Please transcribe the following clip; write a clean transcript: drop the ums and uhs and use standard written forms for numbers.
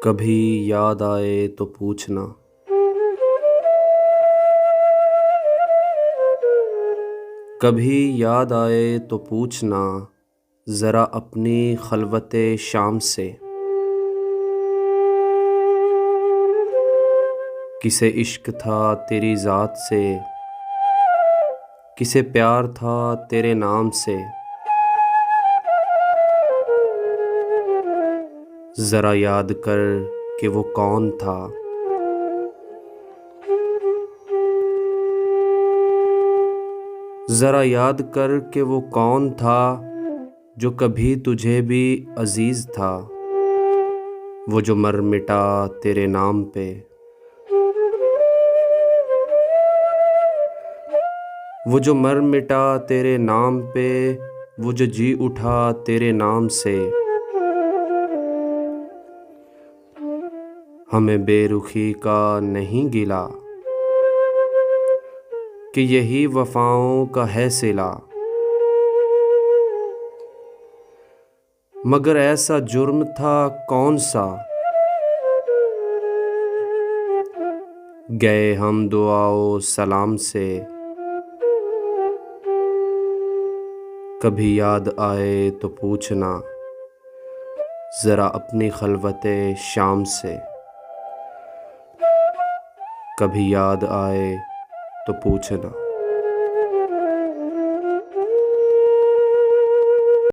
कभी याद आए तो पूछना। कभी याद आए तो पूछना, ज़रा अपनी खलवते शाम से। किसे इश्क था तेरी ज़ात से, किसे प्यार था तेरे नाम से। ज़रा याद कर कि वो कौन था। ज़रा याद कर कि वो कौन था, जो कभी तुझे भी अजीज़ था। वो जो मर मिटा तेरे नाम पे। वो जो मर मिटा तेरे नाम पे, वो जो जी उठा तेरे नाम से। हमें बेरुखी का नहीं गिला, कि यही वफ़ाओं का है सिला। मगर ऐसा जुर्म था कौन सा, गए हम दुआओ सलाम से। कभी याद आए तो पूछना, ज़रा अपनी खलवते शाम से। कभी याद आए तो पूछना।